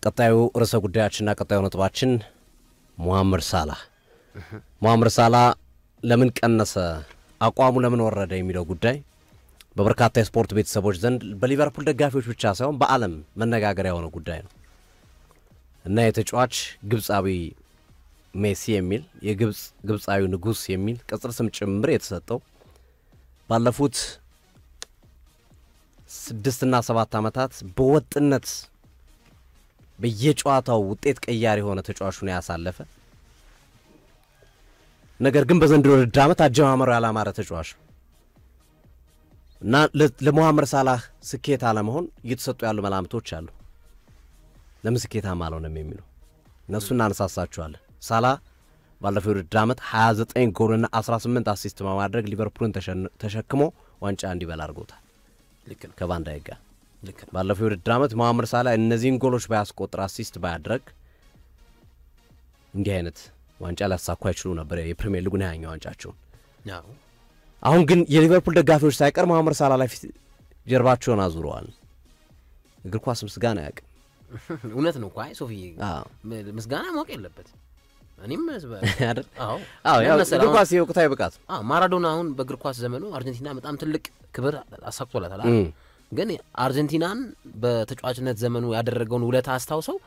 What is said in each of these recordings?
ቀጣዩ ርዕሰ ጉዳያችንና ቀጣዩ ነጥባችን ሙሐመድ ሳላህ ለምን ቀነሰ አቋሙ ለምን ወረደ የሚለው ጉዳይ በበርካታ የስፖርት ቤተሰቦች ዘንድ በሊቨርፑል ደጋፊዎች ብቻ ሳይሆን በዓለም መነጋገሪያ የሆነ ጉዳይ ነው እና የተጫዋች ግብጻዊ ሜሲ የሚል የግብጻዊ ንጉስ የሚል ቅጽል ስም ጭምር የተሰጠው ባለፉት 6 እና 7 ዓመታት በወጥነት በየጨዋታው ውጤት ቀያሪ ሆነ ተጫዋቹን ያሳለፈ ነገር ግን በዘንድሮ ዓመት አጀማመሩ ያላማረ ተጫዋች እና ለሙሐመድ ሳላህ ስኬት አለመሆን እየተሰጡ ያሉ መላምቶች አሉ ለምን ስኬታማ አልሆነም የሚሉ እነሱን እናነሳሳቸዋለን ሳላህ ባለፈው ዓመት 29 ጎልና 18 አሲስት በማድረግ ሊቨርፑልን ተሸክሞ ዋንጫ እንዲበላ አድርጎታል ልክ ከቫን ዳይክ ጋር ልክ ባለፈው ዓመት ሙሐመድ ሳላህ እነዚህን ጎሎች ባያስቆጥር አሲስት ባያደርግ እንዲህ አይነት ዋንጫ ሊያሳኩ አይችሉ ነበር የፕሪሚየር ሊጉን ያኛው ዋንጫቸው አሁን ግን የሊቨርፑል ደጋፊዎች ሳይቀር ሙሐመድ ሳላህ ላይ ጀርባቸውን አዙረዋል እግር ኳስ ምስጋና ያውቅ እውነት ነው ቋይ ሶፊ ምስጋና ማወቅ የለበት እኔም አይደል ያው እግር ኳስ የወቅታዊ ብቃት ማራዶና አሁን በእግር ኳስ ዘመኑ አርጀንቲና በጣም ትልቅ ክብር አሳክቶላታል ግን አርጀንቲናን በተጫዋችነት ዘመኑ ያደረገውን ውለታ አስታውሰው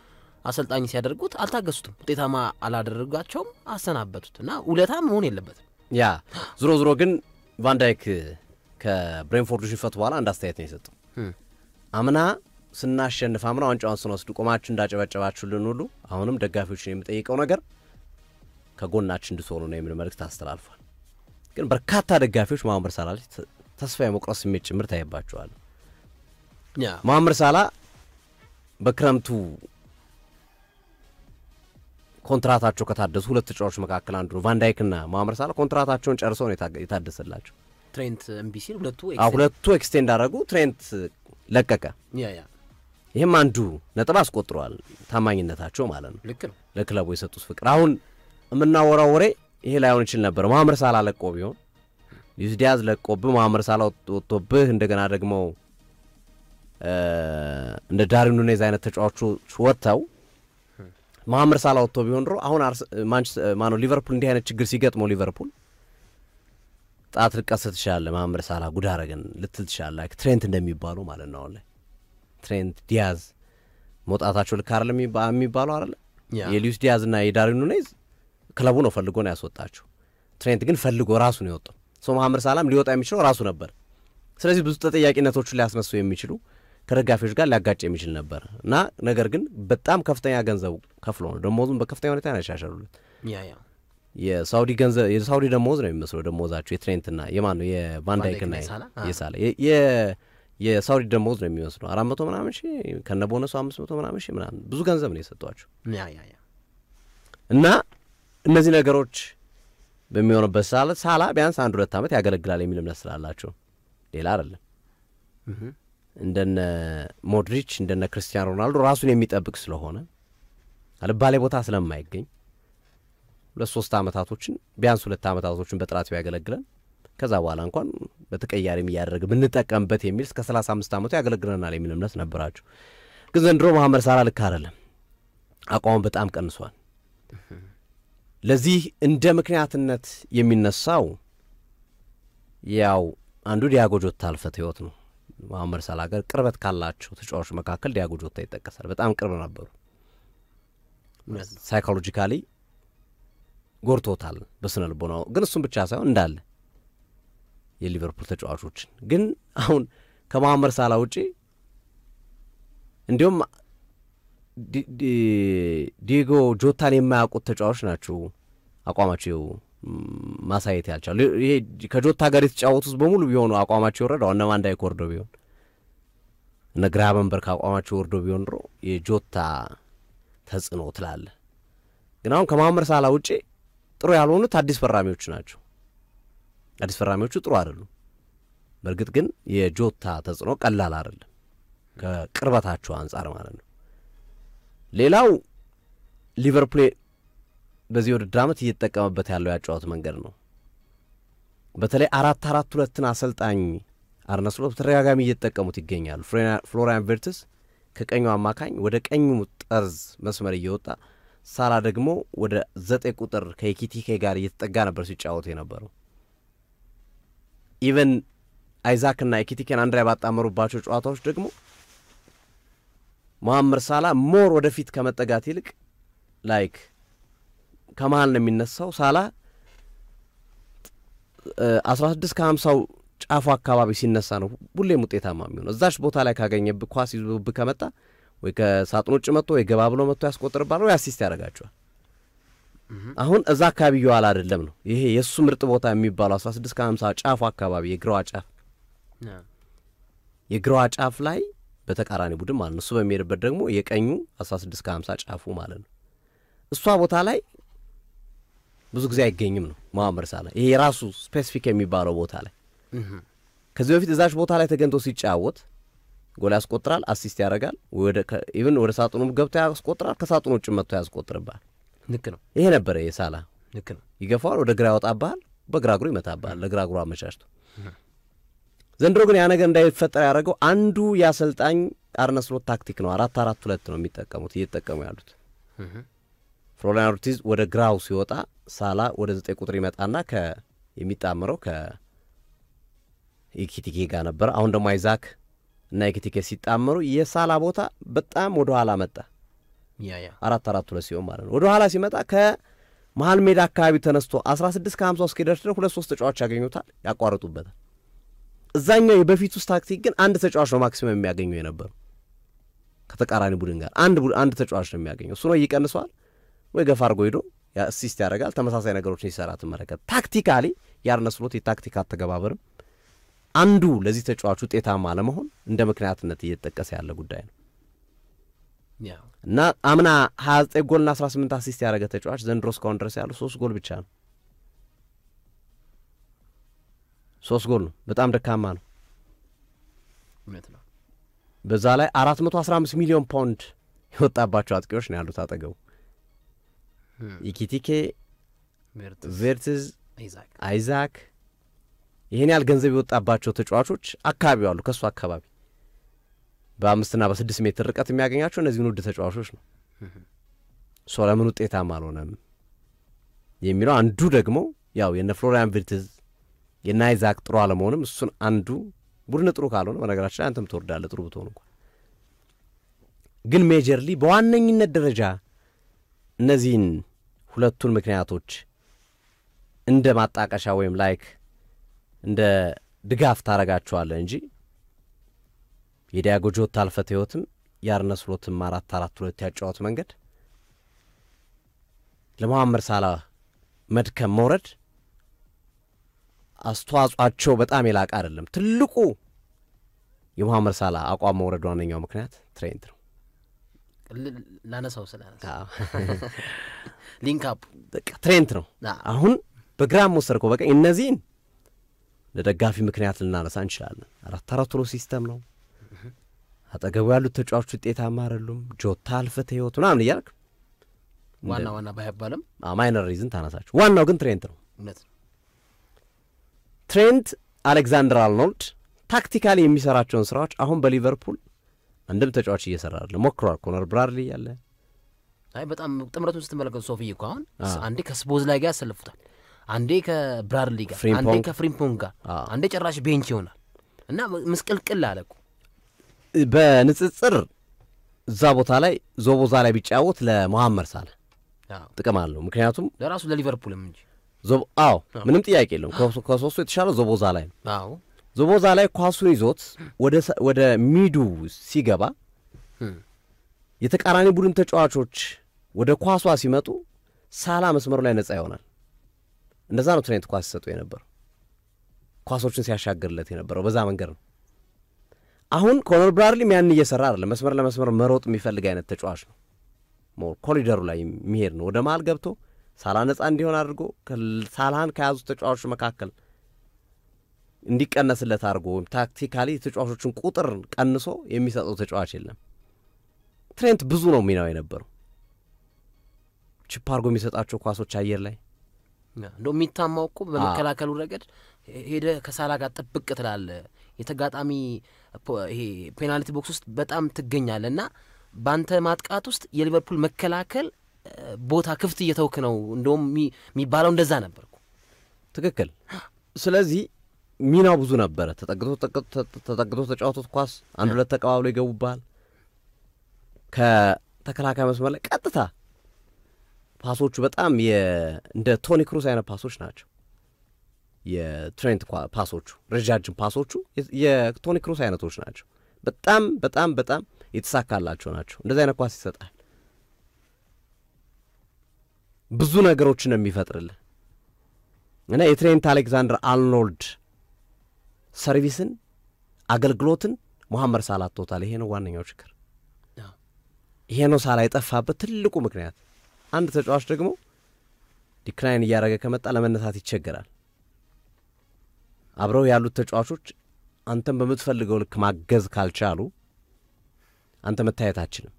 አሰልጣኝ ሲያደርጉት አልታገሱትም ውጤታማ አላደረጋቸውም አሰናበቱትና ውለታ መሆን የለበትም ያ ዝሮ ግን ቫን ዳይክ ከብሬንፎርድ ሽንፈት በኋላ እንዳስተያየት ነው የሰጠው አምና ስናሸንፍ አምና ዋንጫውን ስንወስድ ቆማችሁ እንዳጨበጨባችሁልን ሁሉ አሁንም ደጋፊዎችን የሚጠይቀው ነገር ከጎናችን እንድትሆኑ ነው የሚል መልእክት አስተላልፏል ግን በርካታ ደጋፊዎች ሙሐመድ ሳላህ ላይ ተስፋ የመቁረጥ ስሜት ጭምር ታይባቸዋል ሙሐመድ ሳላህ በክረምቱ ኮንትራታቸው ከታደሱ ሁለት ተጫዋቾች መካከል አንዱ ቫን ዳይክና ሙሐመድ ሳላህ ኮንትራታቸውን ጨርሰው ነው የታደሰላቸው ትሬንት ኤምቢሲ ሁለቱ ኤክስቴንድ አደረጉ ትሬንት ለቀቀ ይሄም አንዱ ነጥብ አስቆጥሯል ታማኝነታቸው ማለት ነው ልክ ነው ለክለቡ የሰጡት ፍቅር አሁን ምናወራው ወሬ ይሄ ላይሆን ይችላል ነበር ሙሐመድ ሳላህ ለቆ ቢሆን ሉዊስ ዲያዝ ለቆብ ሙሐመድ ሳላህ ወጥቶብህ እንደገና ደግሞ እንደ ዳርዊን ኑኔዝ አይነት ተጫዋቾች ወጣው ሙሐመድ ሳላህ ወጥቶ ቢሆን ድሮ አሁን ሊቨርፑል እንዲህ አይነት ችግር ሲገጥመው ሊቨርፑል ጣት ልቀሰት ይችላል ሙሐመድ ሳላህ ጉዳረገን ልትል ይችላል ትሬንት እንደሚባሉ ማለት ነው አሁን ትሬንት ዲያዝ ሞጣታቸው ልክ አይደለም የሚባለው አይደል የሉዊስ ዲያዝ እና የዳርዊን ኑኔዝ ክለቡ ነው ፈልጎ ነው ያስወጣቸው ትሬንት ግን ፈልጎ ራሱ ነው የወጣው ሙሐመድ ሳላህም ሊወጣ የሚችለው ራሱ ነበር ስለዚህ ብዙ ተጠያቂነቶችን ሊያስነሱ የሚችሉ ከደጋፊዎች ጋር ሊያጋጭ የሚችል ነበር እና ነገር ግን በጣም ከፍተኛ ገንዘብ ከፍሎ ነው ደሞዙን በከፍተኛ ሁኔታ ያሻሻሉለት የሳውዲ ደሞዝ ነው የሚመስለው ደሞዛቸው የትሬንትና የማን ነው የቫን ዳይክና የሳላህ የሳውዲ ደሞዝ ነው የሚመስለው 400 ምናምን ሺህ ከነ ቦነሱ 500 ምናምን ሺህ ምናምን ብዙ ገንዘብ ነው የሰጧቸው እና እነዚህ ነገሮች በሚሆንበት ሰዓት ሳላህ ቢያንስ 1-2 ዓመት ያገለግላል የሚል እምነት ስላላቸው ሌላ አይደለም እንደነ ሞድሪች እንደነ ክርስቲያኖ ሮናልዶ ራሱን የሚጠብቅ ስለሆነ አልባሌ ቦታ ስለማይገኝ 2-3 ዓመታቶችን ቢያንስ 2 ዓመታቶችን በጥራት ያገለግላል ከዛ በኋላ እንኳን በተቀያሪም ያደረገ ብንጠቀምበት የሚል እስከ 35 ዓመቱ ያገለግለናል የሚል እምነት ነበራቸው ግን ዘንድሮ ሙሐመድ ሳላህ ልክ አይደለም አቋሙ በጣም ቀንሷል ለዚህ እንደ ምክንያትነት የሚነሳው ያው አንዱ ዲያጎ ጆታ አልፈት ህይወት ነው ሙሐመድ ሳላህ ጋር ቅርበት ካላቸው ተጫዋቾች መካከል ዲያጎ ጆታ ይጠቀሳል በጣም ቅርብ ነበሩ ሳይኮሎጂካሊ ጎርቶታል በስነ ልቦናው ግን እሱም ብቻ ሳይሆን እንዳለ የሊቨርፑል ተጫዋቾች ግን አሁን ከሙሐመድ ሳላህ ውጪ እንዲሁም ዲያጎ ጆታን የማያውቁት ተጫዋቾች ናቸው አቋማቸው ማሳየት ያልቻሉ ይሄ ከጆታ ጋር የተጫወቱት በሙሉ ቢሆኑ አቋማቸው ወረደው እነ ቫን ዳይክ ወርዶ ቢሆን እነ ግራቨንበርግ አቋማቸው ወርዶ ቢሆን ድሮ የጆታ ተጽዕኖ ትላለ ግን አሁን ከሙሐመድ ሳላህ ውጪ ጥሩ ያልሆኑት አዲስ ፈራሚዎች ናቸው አዲስ ፈራሚዎቹ ጥሩ አይደሉም በርግጥ ግን የጆታ ተጽዕኖ ቀላል አይደለም ከቅርበታቸው አንፃር ማለት ነው ሌላው ሊቨርፑል በዚህ ወደ ዓመት እየተጠቀመበት ያለው ያጫወት መንገድ ነው በተለይ 4-4-2 አሰልጣኝ አርነ ስሎት ተረጋጋሚ እየተጠቀሙት ይገኛሉ ፍሎሪያን ቨርትስ ከቀኙ አማካኝ ወደ ቀኙ ጠርዝ መስመር እየወጣ ሳላ ደግሞ ወደ 9 ቁጥር ከኢኪቲኬ ጋር እየተጠጋ ነበር ሲጫወት የነበረው። ኢቨን አይዛክና ኢኪቲኬን አንድ ላይ ባጣመሩባቸው ጨዋታዎች ደግሞ መሐመድ ሳላ ሞር ወደፊት ከመጠጋት ይልቅ ላይክ ከመሃል ነው የሚነሳው። ሳላ 16 ከ50 ጫፉ አካባቢ ሲነሳ ነው ሁሌም ውጤታማ የሚሆነው። እዛች ቦታ ላይ ካገኘብህ ኳስ ይዞብህ ከመጣ ወይ ከሳጥኑ ውጭ መጥቶ ወይ ገባ ብሎ መጥቶ ያስቆጥርባል ወይ አሲስት ያደርጋቸዋል። አሁን እዛ አካባቢ ይዋል አይደለም ነው ይሄ የሱ ምርጥ ቦታ የሚባለው 16 ከ50 ጫፉ አካባቢ የግራዋ ጫፍ ላይ በተቃራኒ ቡድን ማለት ነው። እሱ በሚሄድበት ደግሞ የቀኙ 16 ከ50 ጫፉ ማለት ነው። እሷ ቦታ ላይ ብዙ ጊዜ አይገኝም ነው መሐመድ ሳላ። ይሄ የራሱ ስፔሲፊክ የሚባለው ቦታ ላይ ከዚህ በፊት እዛች ቦታ ላይ ተገንቶ ሲጫወት ጎል ያስቆጥራል፣ አሲስት ያደርጋል፣ ኢቭን ወደ ሳጥኑም ገብቶ ያስቆጥራል፣ ከሳጥኑ ውጭ መጥቶ ያስቆጥርባል። ልክ ነው። ይሄ ነበር የሳላ። ልክ ነው። ይገፋዋል፣ ወደ ግራ ያወጣባል፣ በግራ እግሩ ይመታባል፣ ለግራ እግሩ አመቻችቶ። ዘንድሮ ግን ያ ነገር እንዳይፈጠር ያደረገው አንዱ የአሰልጣኝ አርነ ስሎት ታክቲክ ነው። 4-4-2 ነው የሚጠቀሙት እየተጠቀሙ ያሉት። ፍሎሪያን ኦርቲዝ ወደ ግራው ሲወጣ ሳላ ወደ 9 ቁጥር ይመጣና የሚጣመረው ከኢኪቲኬ ጋር ነበር። አሁን ደግሞ አይዛክ እና ኢኪቲኬ ሲጣመሩ የሳላ ቦታ በጣም ወደ ኋላ መጣ። 4-4-2 ሲሆን ማለት ነው። ወደ ኋላ ሲመጣ ከመሃል ሜዳ አካባቢ ተነስቶ 16 ከ50 እስኪደርስ ድረስ 2-3 ተጫዋች ያገኙታል፣ ያቋርጡበታል። እዛኛው የበፊቱ ታክቲክ ግን አንድ ተጫዋች ነው ማክሲመም የሚያገኘው የነበረው ከተቃራኒ ቡድን ጋር አንድ ተጫዋች ነው የሚያገኘው። እሱ ነው ይቀንሰዋል ወይ ገፋ አድርጎ ሄዶ አሲስት ያደርጋል። ተመሳሳይ ነገሮችን ይሰራ ተመረከተ። ታክቲካሊ የአርነ ስሎት የታክቲክ አተገባበርም አንዱ ለዚህ ተጫዋች ውጤታማ ለመሆን እንደ ምክንያትነት እየተጠቀሰ ያለ ጉዳይ ነው። እና አምና 29 ጎልና 18 አሲስት ያደረገ ተጫዋች ዘንድሮ እስካሁን ድረስ ያለው 3 ጎል ብቻ ነው። 3 ጎል ነው። በጣም ደካማ ነው። በዛ ላይ 415 ሚሊዮን ፓውንድ የወጣባቸው አጥቂዎች ነው ያሉት አጠገቡ። ኢኪቲኬ፣ ቬርትዝ፣ አይዛክ ይሄን ያህል ገንዘብ የወጣባቸው ተጫዋቾች አካባቢው አሉ። ከሱ አካባቢ በ5 በ6 ሜትር ርቀት የሚያገኛቸው እነዚህን ውድ ተጫዋቾች ነው። ለምን ውጤታማ አልሆነም የሚለው አንዱ ደግሞ ያው የነ ፍሎሪያን ቪርትዝ የነ አይዛክ ጥሩ አለመሆንም እሱን አንዱ ቡድን ጥሩ ካልሆነ በነገራችን ላይ አንተም ትወርዳለህ ጥሩ ብትሆን እንኳን። ግን ሜጀርሊ በዋነኝነት ደረጃ እነዚህን ሁለቱን ምክንያቶች እንደ ማጣቀሻ ወይም ላይክ እንደ ድጋፍ ታረጋቸዋለህ እንጂ የዲያጎ ጆታ አልፈት ህይወትም የአርነ ስሎትም 4-4-2 ያጫወት መንገድ ለመሐመድ ሳላ መድከም መውረድ አስተዋጽኦአቸው በጣም የላቀ አይደለም። ትልቁ የመሐመድ ሳላ አቋም መውረድ ዋነኛው ምክንያት ትሬንት ነው። ላነሳው ስላነሳ ሊንክ አፕ በቃ ትሬንት ነው። አሁን በግራም ወሰድከው በቃ እነዚህን ለደጋፊ ምክንያት ልናነሳ እንችላለን። 4-4-2 ሲስተም ነው። አጠገቡ ያሉት ተጫዋቾች ውጤታማ አይደሉም። ጆታ አልፈት ህይወት ምናምን እያልክ ዋና ባይባልም ማይነር ሪዝን ታነሳችሁ። ዋናው ግን ትሬንት ነው። እውነት ትሬንት አሌክዛንደር አርኖልድ ታክቲካሊ የሚሰራቸውን ስራዎች አሁን በሊቨርፑል አንድም ተጫዋች እየሰራ አይደለም። ሞክሯል። ኮነር ብራድሊ ያለ በጣም ጥምረቱን ስትመለከቱ ሶፊ እኮ አሁን አንዴ ከስፖዝ ላይ ጋር ያሰልፉታል፣ አንዴ ከብራድሊ ጋር፣ አንዴ ከፍሪምፖንግ ጋር፣ አንዴ ጭራሽ ቤንች ይሆናል እና ምስቅልቅል አለ እኮ በንጽጽር እዛ ቦታ ላይ ዞቦዛ ላይ ቢጫወት ለመሐመድ ሳላ ጥቅም አለው። ምክንያቱም ለራሱ ለሊቨርፑልም እንጂ ምንም ጥያቄ የለውም። ከሶስቱ የተሻለው ዞቦዛ ላይ ነው። ዞቦዛ ላይ ኳሱን ይዞት ወደ ሚዱ ሲገባ የተቃራኒ ቡድን ተጫዋቾች ወደ ኳሷ ሲመጡ ሳላ መስመሩ ላይ ነጻ ይሆናል። እንደዛ ነው ትሬንት ኳስ ሲሰጡ የነበረው፣ ኳሶችን ሲያሻግርለት የነበረው በዛ መንገድ ነው። አሁን ኮነር ብራድሊ ያን እየሰራ አይደለም። መስመር ለመስመር መሮጥ የሚፈልግ አይነት ተጫዋች ነው። ሞር ኮሪደሩ ላይ የሚሄድ ነው። ወደ መሃል ገብቶ ሳላ ነጻ እንዲሆን አድርጎ ሳላን ከያዙ ተጫዋቾች መካከል እንዲቀነስለት አድርጎ ታክቲካሊ ተጫዋቾችን ቁጥር ቀንሶ የሚሰጠው ተጫዋች የለም። ትሬንት ብዙ ነው ሚናው የነበረው። ቺፕ አድርጎ የሚሰጣቸው ኳሶች አየር ላይ እንደው የሚታማው እኮ በመከላከሉ ረገድ ሄደ ከሳላ ጋር ጥብቅ ትላለ። የተጋጣሚ ይሄ ፔናልቲ ቦክስ ውስጥ በጣም ትገኛለና ባንተ ማጥቃት ውስጥ የሊቨርፑል መከላከል ቦታ ክፍት እየተውክ ነው እንደውም የሚባለው እንደዛ ነበርኩ። ትክክል። ስለዚህ ሚናው ብዙ ነበረ። ተጠግቶ ተጫውቶት ኳስ አንድ ሁለት ተቀባብሎ ይገቡባል። ከተከላካይ መስመር ላይ ቀጥታ ፓሶቹ በጣም እንደ ቶኒ ክሩስ አይነት ፓሶች ናቸው። የትሬንት ፓሶቹ ረጃጅም ፓሶቹ የቶኒ ክሩስ አይነቶች ናቸው። በጣም በጣም በጣም የተሳካላቸው ናቸው። እንደዚህ አይነት ኳስ ይሰጣል። ብዙ ነገሮችን ነው የሚፈጥርልህ እና የትሬንት አሌክዛንደር አርኖልድ ሰርቪስን አገልግሎትን ሙሐመድ ሳላህ ቶታል። ይሄ ነው ዋነኛው ችግር። ይሄ ነው ሳላህ የጠፋበት ትልቁ ምክንያት። አንድ ተጫዋች ደግሞ ዲክላይን እያደረገ ከመጣ ለመነሳት ይቸገራል። አብረው ያሉት ተጫዋቾች አንተን በምትፈልገው ልክ ማገዝ ካልቻሉ አንተ መታየት አትችልም።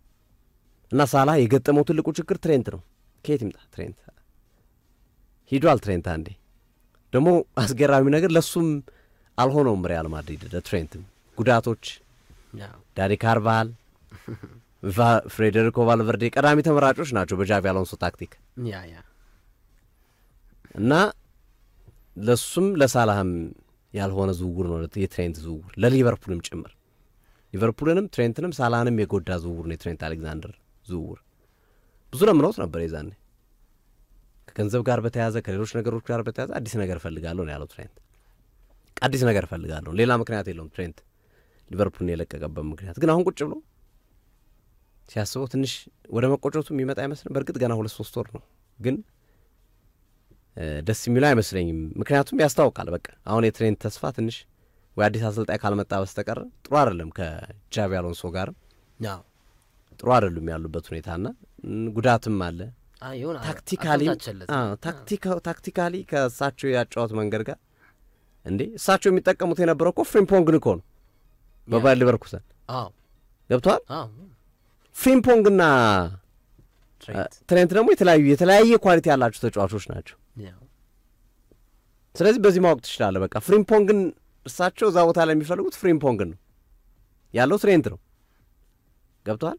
እና ሳላህ የገጠመው ትልቁ ችግር ትሬንት ነው። ከየት ይምጣ? ትሬንት ሂዷል። ትሬንት አንዴ ደግሞ አስገራሚ ነገር ለሱም አልሆነውም። ሪያል ማድሪድ ለትሬንትም ጉዳቶች ዳኒ ካርቫሃል፣ ፍሬዴሪኮ ቫልቨርዴ ቀዳሚ ተመራጮች ናቸው በጃቪ አሎንሶ ታክቲክ እና ለሱም ለሳላህም ያልሆነ ዝውውር ነው የትሬንት ዝውውር፣ ለሊቨርፑልም ጭምር። ሊቨርፑልንም ትሬንትንም ሳላህንም የጎዳ ዝውውር ነው የትሬንት አሌክዛንደር ዝውውር። ብዙ ለምነውት ነበር የዛኔ ከገንዘብ ጋር በተያዘ ከሌሎች ነገሮች ጋር በተያዘ አዲስ ነገር ፈልጋለሁ ነው ያለው ትሬንት። አዲስ ነገር ፈልጋለሁ፣ ሌላ ምክንያት የለውም ትሬንት ሊቨርፑልን የለቀቀበት ምክንያት። ግን አሁን ቁጭ ብሎ ሲያስበው ትንሽ ወደ መቆጨቱ የሚመጣ አይመስልም። በእርግጥ ገና 2-3 ወር ነው፣ ግን ደስ የሚለው አይመስለኝም። ምክንያቱም ያስታውቃል። በቃ አሁን የትሬንት ተስፋ ትንሽ ወይ አዲስ አሰልጣኝ ካልመጣ በስተቀር ጥሩ አይደለም። ከጃቪ አሎንሶ ጋርም ጥሩ አይደሉም ያሉበት ሁኔታና ጉዳትም አለ። ታክቲካሊ ከእሳቸው ያጫወት መንገድ ጋር እንዴ እሳቸው የሚጠቀሙት የነበረው እኮ ፍሪምፖንግን እኮ ነው በባየር ሊቨርኩሰን። ገብቷል። ፍሪምፖንግና ትሬንት ደግሞ የተለያየ ኳሊቲ ያላቸው ተጫዋቾች ናቸው። ስለዚህ በዚህ ማወቅ ትችላለህ። በቃ ፍሪምፖንግን እሳቸው እዛ ቦታ ላይ የሚፈልጉት ፍሪምፖንግን ነው ያለው፣ ትሬንት ነው። ገብቷል።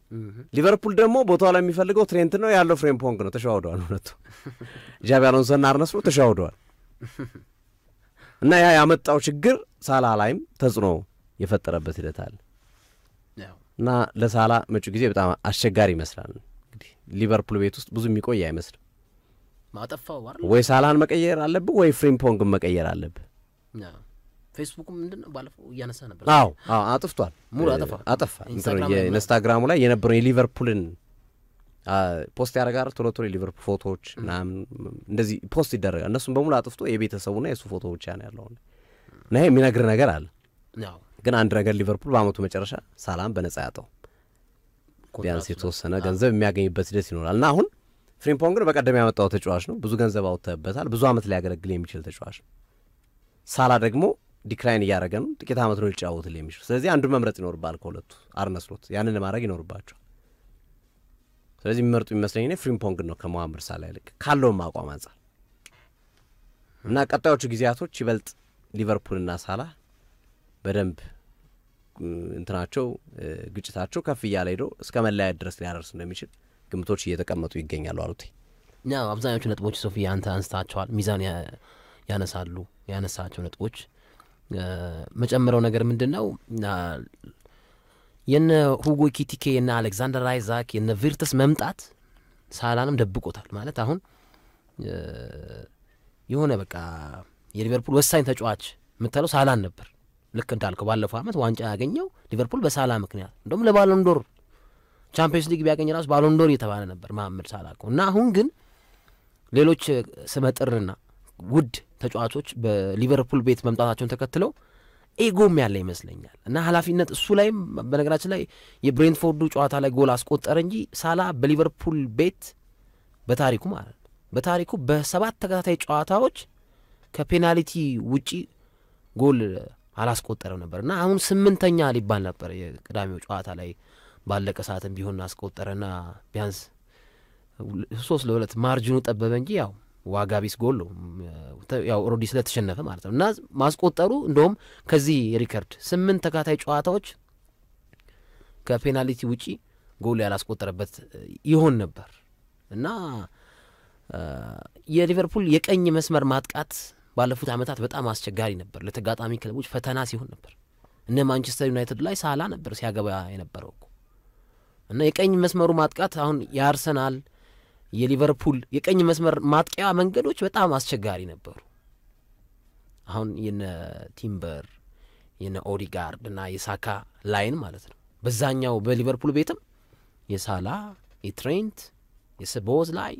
ሊቨርፑል ደግሞ ቦታው ላይ የሚፈልገው ትሬንት ነው ያለው፣ ፍሪምፖንግ ነው። ተሻውደዋል ሁለቱ። ጃቪ አሎንሶና አርነ ስሎት ተሻውደዋል። እና ያ ያመጣው ችግር ሳላህ ላይም ተጽዕኖ የፈጠረበት ሂደት አለ እና ለሳላህ መጪው ጊዜ በጣም አስቸጋሪ ይመስላል። እንግዲህ ሊቨርፑል ቤት ውስጥ ብዙ የሚቆይ አይመስልም። ማጠፋው አይደል? ወይ ሳላህን መቀየር አለብህ ወይ ፍሪምፖንግን መቀየር አለብህ። ፌስቡክ ምንድነው ባለፈው እያነሳ ነበር። አዎ አጥፍቷል። ሙሉ አጠፋ። ኢንስታግራሙ ላይ የነበረው የሊቨርፑልን ፖስት ያደርጋል። ቶሎ የሊቨርፑል ፎቶዎች ምናምን እንደዚህ ፖስት ይደረጋል። እነሱም በሙሉ አጥፍቶ የቤተሰቡና የሱ ፎቶ ብቻ ነው ያለው እና ይሄ የሚነግር ነገር አለ። ግን አንድ ነገር ሊቨርፑል በአመቱ መጨረሻ ሳላህን በነጻ ያጣው ቢያንስ የተወሰነ ገንዘብ የሚያገኝበት ሂደት ይኖራል እና አሁን ፍሪምፖንግን በቀደም ያመጣው ተጫዋች ነው። ብዙ ገንዘብ አውጥተህበታል። ብዙ አመት ሊያገለግል የሚችል ተጫዋች ነው። ሳላህ ደግሞ ዲክላይን እያደረገ ነው። ጥቂት አመት ነው ሊጫወትልህ የሚችል። ስለዚህ አንዱ መምረጥ ይኖርባል ከሁለቱ። አርነ ስሎት ያንን ማድረግ ይኖርባቸው። ስለዚህ የሚመርጡ የሚመስለኝ እኔ ፍሪምፖንግን ነው ከሙሐመድ ሳላህ ይልቅ ካለውም አቋም አንጻር እና ቀጣዮቹ ጊዜያቶች ይበልጥ ሊቨርፑልና ሳላህ በደንብ እንትናቸው ግጭታቸው ከፍ እያለ ሄዶ እስከ መለያየት ድረስ ሊያደርስ እንደሚችል ግምቶች እየተቀመጡ ይገኛሉ። አሉት አብዛኞቹ ነጥቦች ሶፊ አንተ አንስታቸዋል። ሚዛን ያነሳሉ። ያነሳቸው ነጥቦች መጨመረው ነገር ምንድነው? የነ ሁጎ ኢኪቲኬ የነ አሌክዛንደር አይዛክ የነ ቪርትስ መምጣት ሳላንም ደብቆታል። ማለት አሁን የሆነ በቃ የሊቨርፑል ወሳኝ ተጫዋች የምትለው ሳላን ነበር። ልክ እንዳልከው ባለፈው አመት ዋንጫ ያገኘው ሊቨርፑል በሳላህ ምክንያት እንደውም ለባሎንዶር ቻምፒየንስ ሊግ ቢያገኝ ራሱ ባሎንዶር እየተባለ ነበር መሐመድ ሳላህ እኮ። እና አሁን ግን ሌሎች ስመጥርና ውድ ተጫዋቾች በሊቨርፑል ቤት መምጣታቸውን ተከትለው ኤጎም ያለ ይመስለኛል እና ኃላፊነት እሱ ላይም በነገራችን ላይ የብሬንትፎርዱ ጨዋታ ላይ ጎል አስቆጠረ እንጂ ሳላህ በሊቨርፑል ቤት በታሪኩ ማለት በታሪኩ በ7 ተከታታይ ጨዋታዎች ከፔናልቲ ውጪ ጎል አላስቆጠረም ነበርና አሁን 8ኛ ሊባል ነበር የቅዳሜው ጨዋታ ላይ ባለቀ ሰዓትም ቢሆን አስቆጠረና ቢያንስ 3-2 ማርጂኑ ጠበበ እንጂ ያው ዋጋ ቢስ ጎል ነው ያው ኦልሬዲ ስለተሸነፈ ማለት ነው። እና ማስቆጠሩ እንደውም ከዚህ ሪከርድ 8 ተካታይ ጨዋታዎች ከፔናልቲ ውጪ ጎል ያላስቆጠረበት ይሆን ነበር። እና የሊቨርፑል የቀኝ መስመር ማጥቃት ባለፉት ዓመታት በጣም አስቸጋሪ ነበር፣ ለተጋጣሚ ክለቦች ፈተና ሲሆን ነበር። እነ ማንቸስተር ዩናይትድ ላይ ሳላ ነበር ሲያገባ የነበረው እኮ። እና የቀኝ መስመሩ ማጥቃት አሁን የአርሰናል የሊቨርፑል የቀኝ መስመር ማጥቂያ መንገዶች በጣም አስቸጋሪ ነበሩ። አሁን የነ ቲምበር የነ ኦዲጋርድ እና የሳካ ላይን ማለት ነው። በዛኛው በሊቨርፑል ቤትም የሳላ የትሬንት የስቦዝ ላይ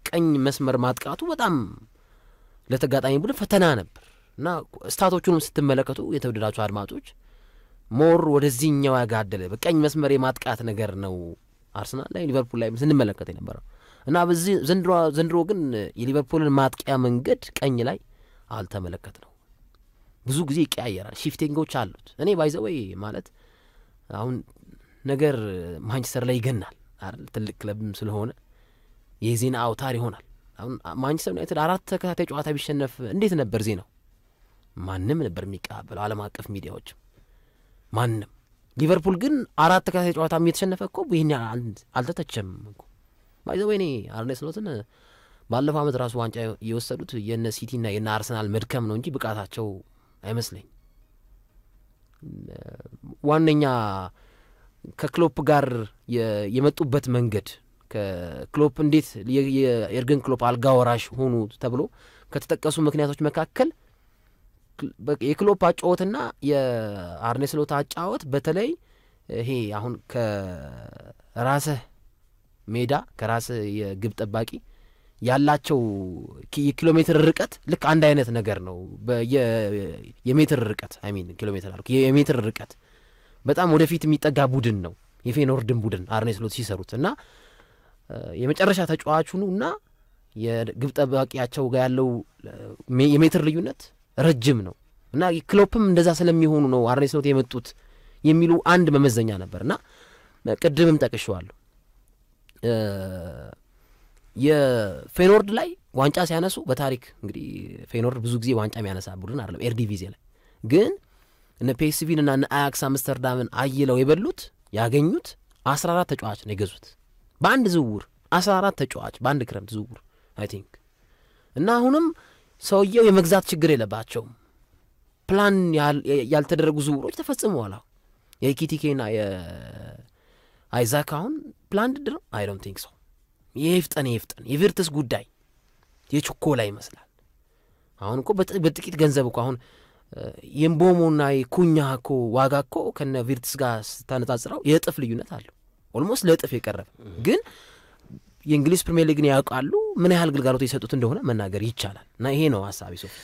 ቀኝ መስመር ማጥቃቱ በጣም ለተጋጣሚ ቡድን ፈተና ነበር። እና ስታቶቹንም ስትመለከቱ የተወደዳችሁ አድማጮች ሞር ወደዚህኛው ያጋደለ በቀኝ መስመር የማጥቃት ነገር ነው አርሰናል ላይ ሊቨርፑል ላይ ስንመለከት የነበረው። እና በዚህ ዘንድሮ ግን የሊቨርፑልን ማጥቂያ መንገድ ቀኝ ላይ አልተመለከትነው። ብዙ ጊዜ ይቀያየራል፣ ሺፍቲንጎች አሉት። እኔ ባይዘወይ ማለት አሁን ነገር ማንቸስተር ላይ ይገናል አይደል? ትልቅ ክለብም ስለሆነ የዜና አውታር ይሆናል። አሁን ማንቸስተር ዩናይትድ 4 ተከታታይ ጨዋታ ቢሸነፍ እንዴት ነበር ዜናው? ማንም ነበር የሚቀበለው፣ ዓለም አቀፍ ሚዲያዎች ማንም። ሊቨርፑል ግን 4 ተከታታይ ጨዋታ የተሸነፈ እኮ ይሄን አልተተቸም እኮ። ባይዘው እኔ አርኔ ስሎትን ባለፈው ዓመት ራሱ ዋንጫ የወሰዱት የነ ሲቲና የነ አርሰናል መድከም ነው እንጂ ብቃታቸው አይመስለኝ። ዋነኛ ከክሎፕ ጋር የመጡበት መንገድ ከክሎፕ እንዴት የኤርገን ክሎፕ አልጋ ወራሽ ሆኑ ተብሎ ከተጠቀሱ ምክንያቶች መካከል የክሎፕ አጫወትና የአርኔ ስሎት አጫወት በተለይ ይሄ አሁን ከራስህ ሜዳ ከራስህ የግብ ጠባቂ ያላቸው የኪሎ ሜትር ርቀት ልክ አንድ አይነት ነገር ነው። የሜትር ርቀት ኪሎ ሜትር አልኩ የሜትር ርቀት በጣም ወደፊት የሚጠጋ ቡድን ነው የፌኖርድን ቡድን አርኔ ስሎት ሲሰሩት። እና የመጨረሻ ተጫዋቹና የግብ ጠባቂያቸው ጋር ያለው የሜትር ልዩነት ረጅም ነው። እና ክሎፕም እንደዛ ስለሚሆኑ ነው አርኔ ስሎት የመጡት የሚሉ አንድ መመዘኛ ነበርና ቅድምም ጠቅሼዋለሁ። የፌኖርድ ላይ ዋንጫ ሲያነሱ በታሪክ እንግዲህ ፌኖርድ ብዙ ጊዜ ዋንጫ የሚያነሳ ቡድን አይደለም ኤርዲቪዜ ላይ ግን እነ ፒኤስቪን እና እነ አያክስ አምስተርዳምን አይለው የበሉት ያገኙት 14 ተጫዋች ነው የገዙት በአንድ ዝውውር 14 ተጫዋች በአንድ ክረምት ዝውውር አይ ቲንክ። እና አሁንም ሰውየው የመግዛት ችግር የለባቸውም። ፕላን ያልተደረጉ ዝውውሮች ተፈጽመዋል። የኪቲኬና የአይዛክ አሁን ፕላንድ ነው አይ ዶንት ቲንክ ሶ። ይፍጠን የቪርትስ ጉዳይ የቾኮላ ይመስላል። አሁን እኮ በጥቂት ገንዘብ እኮ አሁን የምቦሞና የኩኛ እኮ ዋጋ እኮ ከነ ቪርትስ ጋር ስታነጻጽረው የእጥፍ ልዩነት አለው። ኦልሞስት ለእጥፍ የቀረበ ግን የእንግሊዝ ፕሪሚየር ሊግን ያውቃሉ ምን ያህል ግልጋሎት ይሰጡት እንደሆነ መናገር ይቻላል። እና ይሄ ነው ሐሳቢ ሶፊ።